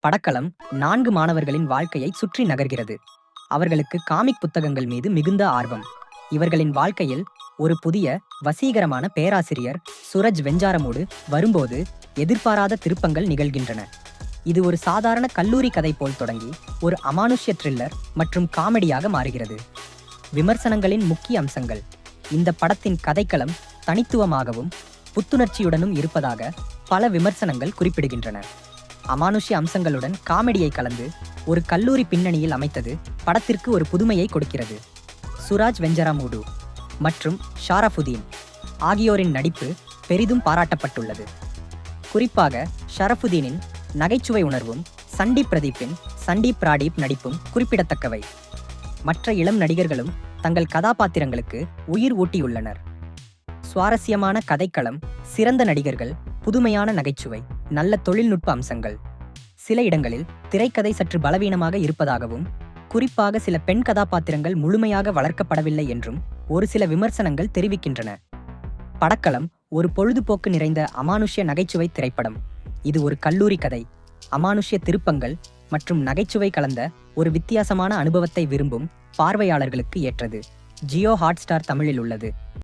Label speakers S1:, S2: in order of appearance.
S1: படக்களம் 4 மாணவர்களின் வாழ்க்கையை சுற்றி நகர்கிறது. அவர்களுக்கு காமிக் புத்தகங்கள் மீது மிகுந்த ஆர்வம். இவர்களின் வாழ்க்கையில் ஒரு புதிய வசீகரமான பேராசிரியர் சூரஜ் வெஞ்சாரமூடு வரும்போது எதிர்பாராத திருப்பங்கள் நிகழ்கின்றன. இது ஒரு சாதாரண கல்லூரி கதை போல் தொடங்கி ஒரு அமானுஷ்ய த்ரில்லர் மற்றும் காமெடியாக மாறுகிறது. விமர்சனங்களின் முக்கிய அம்சங்கள். இந்த படத்தின் கதைக்களம் தனித்துவமாகவும் புத்துணர்ச்சியுடனும் இருப்பதாக பல விமர்சனங்கள் குறிப்பிடுகின்றன. அமானுஷ்ய அம்சங்களுடன் காமெடியை கலந்து ஒரு கல்லூரி பின்னணியில் அமைத்தது படத்திற்கு ஒரு புதுமையை கொடுக்கிறது. சூரஜ் வெஞ்சாரமூடு மற்றும் ஷரஃபுதீன் ஆகியோரின் நடிப்பு பெரிதும் பாராட்டப்பட்டுள்ளது. குறிப்பாக ஷரஃபுதீனின் நகைச்சுவை உணர்வும் சண்டீப் பிரதீப்பின் சண்டீப் பிராடீப் நடிப்பும் குறிப்பிடத்தக்கவை. மற்ற இளம் நடிகர்களும் தங்கள் கதாபாத்திரங்களுக்கு உயிர் ஊட்டியுள்ளனர். சுவாரஸ்யமான கதைக்களம், சிறந்த நடிகர்கள், புதுமையான நகைச்சுவை, நல்ல தொழில்நுட்ப அம்சங்கள். சில இடங்களில் திரைக்கதை சற்று பலவீனமாக இருப்பதாகவும், குறிப்பாக சில பெண் கதாபாத்திரங்கள் முழுமையாக வளர்க்கப்படவில்லை என்றும் ஒரு சில விமர்சனங்கள் தெரிவிக்கின்றன. படக்களம் ஒரு பொழுதுபோக்கு நிறைந்த அமானுஷ்ய நகைச்சுவை திரைப்படம். இது ஒரு கல்லூரி கதை, அமானுஷ்ய திருப்பங்கள் மற்றும் நகைச்சுவை கலந்த ஒரு வித்தியாசமான அனுபவத்தை விரும்பும் பார்வையாளர்களுக்கு ஏற்றது. ஜியோ ஹாட்ஸ்டார் தமிழில் உள்ளது.